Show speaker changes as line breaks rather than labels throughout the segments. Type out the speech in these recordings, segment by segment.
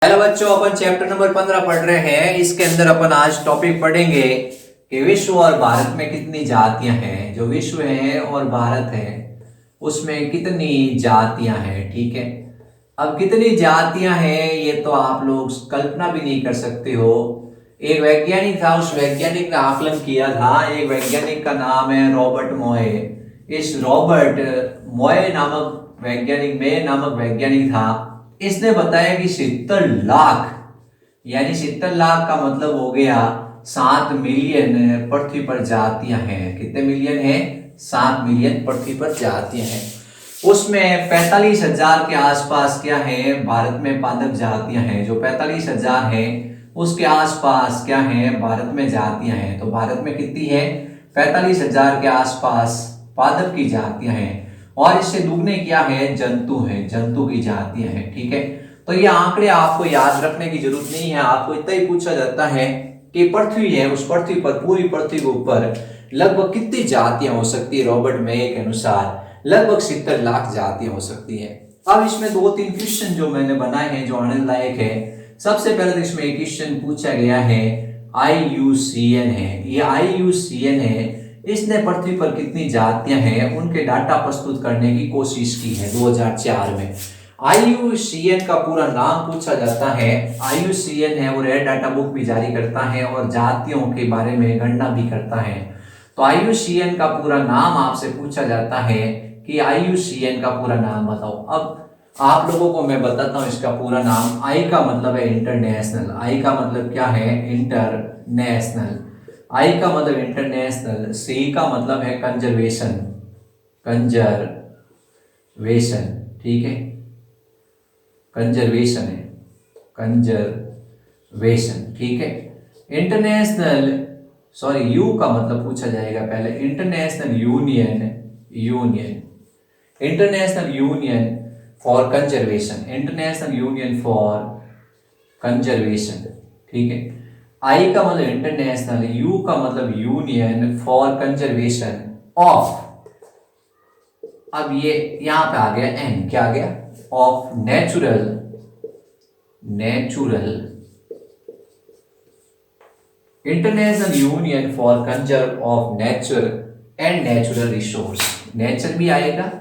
Hello बच्चों, अपन chapter number 15 पढ़ रहे हैं। इसके अंदर अपन आज टॉपिक पढ़ेंगे कि विश्व और भारत में कितनी जातियां हैं। जो विश्व है और भारत है उसमें कितनी जातियां हैं। ठीक है, अब कितनी जातियां हैं ये तो आप लोग कल्पना भी नहीं कर सकते हो। एक वैज्ञानिक था, उस वैज्ञानिक ने आकलन किया था। एक वैज्ञानिक का नाम है रॉबर्ट मॉय। इस रॉबर्ट मॉय नामक वैज्ञानिक में नामक वैज्ञानिक था। इसने बताया कि 70 लाख, यानी 70 लाख का मतलब हो गया 7 मिलियन पृथ्वी पर जातियां हैं। कितने मिलियन है? 7 मिलियन पृथ्वी पर जातियां हैं। उसमें 45,000 के आसपास क्या है? भारत में पादप जातियां हैं। जो 45,000 है उसके आसपास क्या है? भारत में जातियां हैं। तो भारत में कितनी है? 45,000 के आसपास पादप की जातियां हैं। और इससे दुगने क्या है? जंतु हैं, जंतु की जातियां हैं। ठीक है, तो ये आंकड़े आपको याद रखने की जरूरत नहीं है। आपको इतना ही पूछा जाता है कि पृथ्वी है, उस पृथ्वी पर, पूरी पृथ्वी के ऊपर लगभग कितनी जातियां हो सकती है? रॉबर्ट मे के अनुसार लगभग 70 लाख जातियां हो सकती है। अब इसमें 2-3 क्वेश्चन जो मैंने बनाए हैं जो आने लायक है। सबसे पहले तो इसमें एक क्वेश्चन पूछा गया है, IUCN है। ये IUCN है, इसने पृथ्वी पर कितनी जातियां हैं उनके डाटा प्रस्तुत करने की कोशिश की है 2004 में। IUCN का पूरा नाम पूछा जाता है। IUCN है वो रेड डाटा बुक भी जारी करता है और जातियों के बारे में गणना भी करता है। तो IUCN का पूरा नाम आपसे पूछा जाता है कि IUCN का पूरा नाम बताओ। अब आप लोगों को मैं बताता हूं इसका पूरा नाम। I का मतलब है इंटरनेशनल। I का मतलब क्या है? इंटरनेशनल। I का मतलब इंटरनेशनल। C का मतलब है कंजर्वेशन, कंजर्वेशन। ठीक है, कंजर्वेशन है, कंजर्वेशन। ठीक है, इंटरनेशनल, सॉरी, यू का मतलब पूछा जाएगा पहले। International union, union, international union for conservation, international union for conservation. ठीक है, आई का मतलब इंटरनेशनल, यू का मतलब यूनियन फॉर कंजर्वेशन ऑफ, अब ये यहां पे आ गया एन, क्या आ गया? Of natural, natural, international union for conserve of nature and natural resource. Nature भी आएगा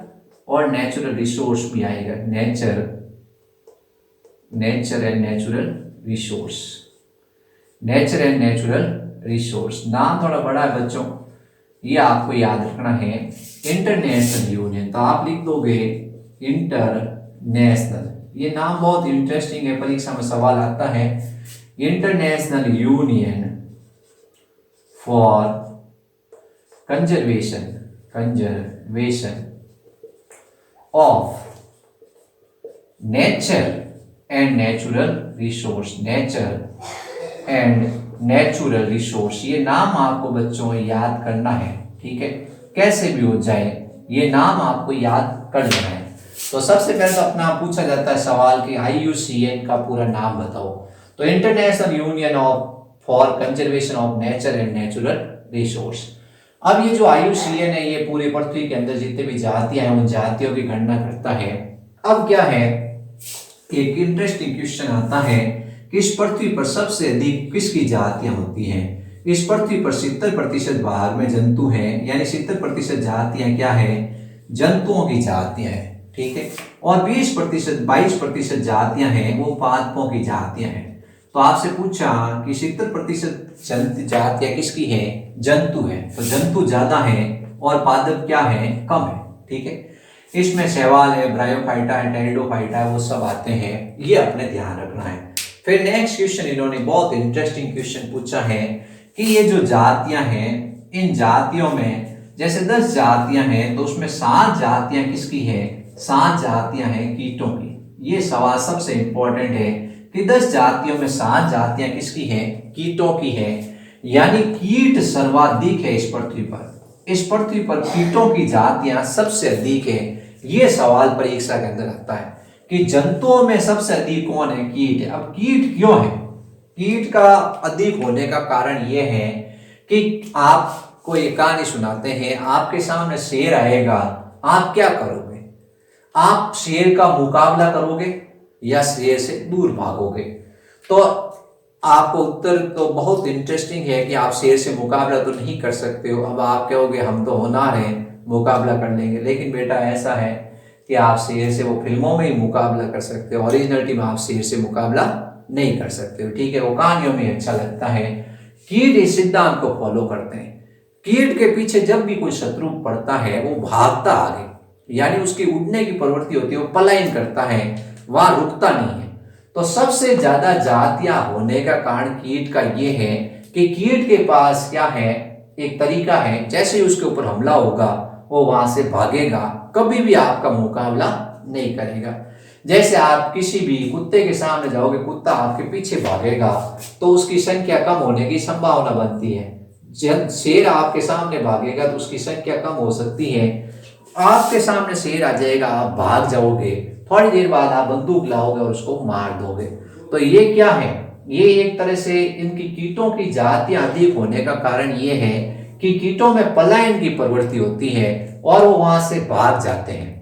और नेचुरल रिसोर्स भी आएगा। Nature, nature and natural resource, nature and natural resource. नाम थोड़ा बड़ा है बच्चों, ये आपको याद रखना है। इंटरनेशनल यूनियन, तो आप लिख दोगे इंटरनेशनल। ये नाम बहुत इंटरेस्टिंग है, परीक्षा में सवाल आता है। International union for conservation, conservation of nature and natural resource, nature and natural resource. ये नाम आपको बच्चों याद करना है। ठीक है, कैसे भी हो जाए ये नाम आपको याद कर लेना है। तो सबसे पहले तो अपना पूछा जाता है सवाल कि IUCN का पूरा नाम बताओ। तो international union of for conservation of nature and natural resource. अब ये जो IUCN है ये पूरे पृथ्वी के अंदर जितने भी जातियां हैं उन जातियों की गणना करता है। अब क्या है, एक इंटरेस्टिंग क्वेश्चन आता है कि इस पृथ्वी पर सबसे अधिक किसकी जातियां होती हैं? इस पृथ्वी पर 70% भाग में जंतु हैं, यानी 70% जातियां क्या है? जंतुओं की जातियां हैं। ठीक है, और 20%, 22% जातियां हैं वो पादपों की जातियां हैं। तो आपसे पूछा कि 70% जातियां किसकी है? जंतु है। तो जंतु ज्यादा है और पादप क्या है? कम है। ठीक है, इसमें शैवाल है, ब्रायोफाइटा है, टेरिडोफाइटा है, वो सब आते हैं, ये अपने ध्यान रखना है। फिर नेक्स्ट क्वेश्चन इन्होंने बहुत इंटरेस्टिंग क्वेश्चन पूछा है कि ये जो जातियां हैं इन जातियों में जैसे 10 जातियां हैं तो उसमें 7 जातियां किसकी है? 7 जातियां हैं कीटों की। ये सवाल सबसे इंपॉर्टेंट है कि 10 जातियों में 7 जातियां किसकी है? कीटों की है। यानी कीट सर्वाधिक है इस पृथ्वी पर। इस पृथ्वी पर कीटों की जातियां सबसे अधिक है। ये सवाल परीक्षा के अंदर आता है कि जंतुओं में सबसे अधिक कौन है? कीट है। अब कीट क्यों है? कीट का अधिक होने का कारण यह है कि आपको ये कहानी सुनाते हैं, आपके सामने शेर आएगा, आप क्या करोगे? आप शेर का मुकाबला करोगे? या शेर से दूर भागोगे। तो आपको उत्तर तो बहुत इंटरेस्टिंग है कि आप शेर से मुकाबला तो नहीं कर सकते हो। अब आप कहोगे हम तो होनहार हैं, मुकाबला कर लेंगे, लेकिन बेटा ऐसा है कि आप शेर से वो फिल्मों में ही मुकाबला कर सकते हो, ओरिजिनलिटी में आप शेर से मुकाबला नहीं कर सकते हो। ठीक है, वो कहानियों में अच्छा लगता है। कीट इस सिद्धांत को फॉलो करते हैं। कीट के पीछे जब भी कोई शत्रु पड़ता है वो भागता आगे, यानी उसकी उड़ने की प्रवृत्ति होती है, वो पलायन करता है, वहां रुकता नहीं है। तो सबसे ज्यादा जातियां होने का कारण कीट का ये है कि कीट के पास क्या है, एक तरीका है, जैसे ही उसके ऊपर हमला होगा वो वहां से भागेगा, कभी भी आपका मुकाबला नहीं करेगा। जैसे आप किसी भी कुत्ते के सामने जाओगे, कुत्ता आपके पीछे भागेगा तो उसकी संख्या कम होने की संभावना बनती है। जब शेर आपके सामने भागेगा तो उसकी संख्या कम हो सकती है। आपके सामने शेर आ जाएगा, आप भाग जाओगे, थोड़ी देर बाद आप बंदूक लाओगे और उसको मार दोगे। तो ये क्या है, ये एक तरह से इनकी कीटों की जातियां अधिक होने का कारण ये है कि कीटों में पलायन की प्रवृत्ति होती है और वो वहां से भाग जाते हैं।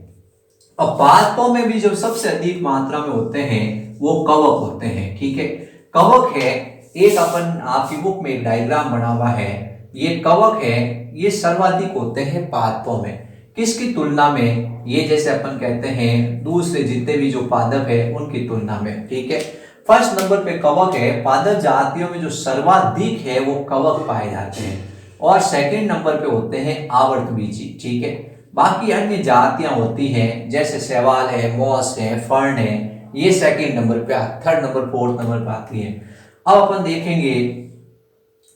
और पादपों में भी जो सबसे अधिक मात्रा में होते हैं वो कवक होते हैं। ठीक है, कवक है, एक अपन आपकी बुक में एक डायग्राम बना हुआ है, ये कवक है, ये सर्वाधिक होते हैं पादपों में। किसकी तुलना में, ये जैसे अपन कहते हैं दूसरे जितने भी जो पादप है उनकी तुलना में। ठीक है, फर्स्ट नंबर पे कवक है, पादप जातियों में जो सर्वाधिक है वो कवक पाए जाते हैं। और सेकंड नंबर पे होते हैं आवर्तबीजी। ठीक है, बाकी अन्य जातियां होती हैं जैसे शैवाल है, मॉस है, फर्न है, ये सेकंड नंबर पे, थर्ड नंबर, फोर्थ नंबर पे आती है। अब अपन देखेंगे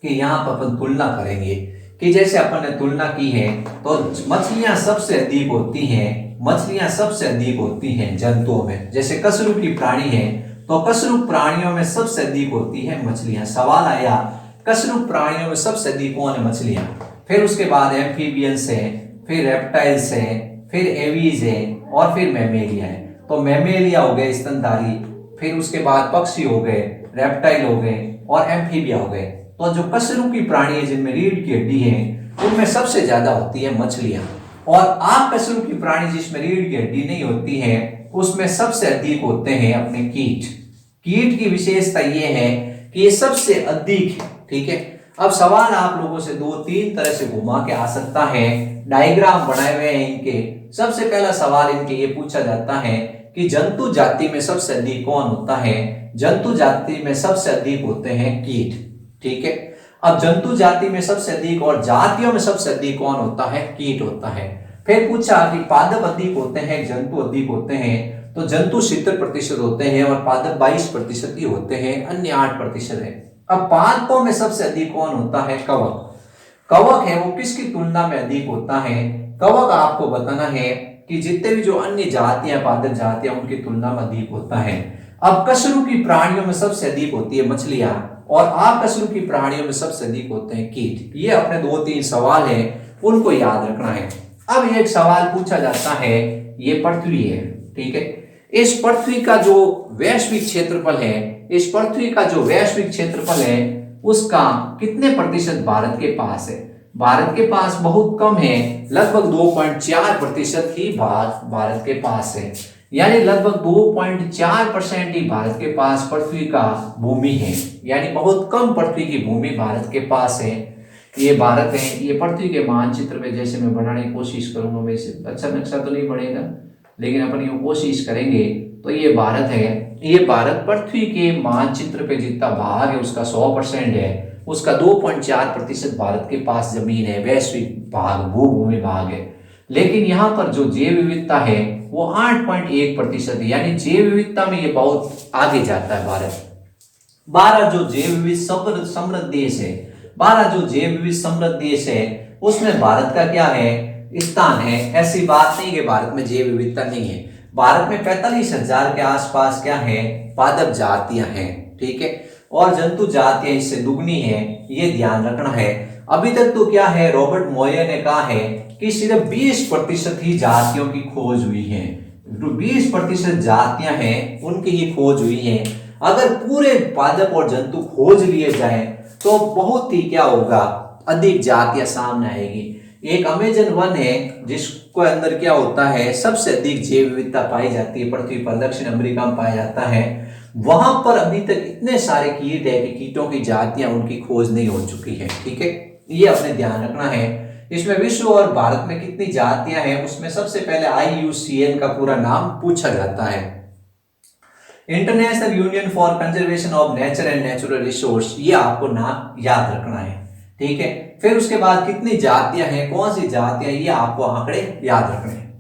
कि यहाँ पर अपन तुलना करेंगे कि जैसे अपन ने तुलना की है तो मछलियां सबसे अधिक होती हैं, मछलियां सबसे अधिक होती हैं जंतुओं में। जैसे कशेरुकी प्राणी है तो कशेरुक प्राणियों में सबसे अधिक होती है मछलियां। सवाल आया कशेरुक प्राणियों में सबसे अधिक कौन है, मछलियां। फिर उसके बाद एम्फीबियंस है, फिर रेप्टाइल्स है, फिर एवीज है और फिर मैमेलिया है। तो मैमेलिया हो गए स्तनधारी, फिर उसके बाद पक्षी हो गए, रेप्टाइल हो गए और एम्फीबिया हो गए। तो जो कशेरुकी प्राणी है जिनमें रीढ़ की हड्डी है उनमें सबसे ज्यादा होती है मछलियां। और अकशेरुकी प्राणी जिसमें रीढ़ की हड्डी नहीं होती है उसमें सबसे अधिक होते हैं अपने कीट। कीट की विशेषता यह है कि ये सबसे अधिक है। ठीक है, अब सवाल आप लोगों से दो तीन तरह से घुमा के आ सकता है, डायग्राम बनाए हुए हैं इनके। सबसे पहला सवाल इनके ये पूछा जाता है कि जंतु जाति में सबसे अधिक कौन होता है। जंतु जाति में सबसे अधिक होते हैं कीट। ठीक है, अब जंतु जाति में सबसे अधिक और जातियों में सबसे अधिक कौन होता है, कीट होता है। फिर पूछा कि पादप अधिक होते हैं, जंतु अधिक होते हैं, तो जंतु 70% होते हैं और पादप 22% ही होते हैं, अन्य 8% है। अब पादपों में सबसे अधिक कौन होता है, कवक। कवक है वो किसकी तुलना में अधिक होता है, कवक आपको बताना है कि जितने भी जो अन्य जातियां, पादप जातियां, उनकी तुलना में अधिक होता है। अब कशेरुकी प्राणियों में सबसे अधिक होती है मछलियां और अकशेरुकी प्राणियों में सबसे अधिक होते हैं कीट। ये अपने दो तीन सवाल है, उनको याद रखना है। अब एक सवाल पूछा जाता है, ये पृथ्वी है। ठीक है, इस पृथ्वी का जो वैश्विक क्षेत्रफल है, इस पृथ्वी का जो वैश्विक क्षेत्रफल है उसका कितने प्रतिशत भारत के पास है। भारत के पास बहुत कम है, लगभग 2.4% ही भारत के पास है, यानी लगभग 2.4% ही भारत के पास पृथ्वी का भूमि है, यानी बहुत कम पृथ्वी की भूमि भारत के पास है। ये भारत है, ये पृथ्वी के मानचित्र में जैसे मैं बनाने की कोशिश करूंगा, वैसे अच्छा नक्शा तो नहीं बनेगा लेकिन अपन ये कोशिश करेंगे। तो ये भारत है, ये भारत पृथ्वी के मानचित्र पे जितना भाग है उसका 100% है, उसका 2.4% भारत के पास जमीन है, वैश्विक भाग, भूभूमि भाग है। लेकिन यहाँ पर जो जैव विविधता है वो 8.1% है, यानी जैव विविधता में ये बहुत आगे जाता है भारत। 12 जो जैव विविध समृद्ध देश है, 12 जो जैव विविध समृद्ध देश है उसमें भारत का क्या है, स्थान है। ऐसी बात नहीं कि भारत में जैव विविधता नहीं है। भारत में 45,000 के आसपास क्या है, पादप जातियां हैं। ठीक है, और जंतु जातियां इससे दुगनी है, ये ध्यान रखना है। अभी तक तो क्या है, रॉबर्ट मॉयर ने कहा है कि सिर्फ 20% ही जातियों की खोज हुई है, 20% जातियां हैं उनकी ही खोज हुई है। अगर पूरे पादप और जंतु खोज लिए जाए तो बहुत ही क्या होगा, अधिक जातियां सामने आएगी। एक अमेजन वन है जिसको अंदर क्या होता है, सबसे अधिक जैव विविधता पाई जाती है पृथ्वी पर, दक्षिण अमेरिका में पाया जाता है। वहां पर अभी तक इतने सारे कीट है कि कीटों की जातियां उनकी खोज नहीं हो चुकी है। ठीक है, ये अपने ध्यान रखना है। इसमें विश्व और भारत में कितनी जातियां हैं, उसमें सबसे पहले IUCN का पूरा नाम पूछा जाता है, international union for conservation of nature and natural resource, ये आपको नाम याद रखना है। ठीक है, फिर उसके बाद कितनी जातियां हैं, कौन सी जातियां, ये आपको आंकड़े याद रखने हैं।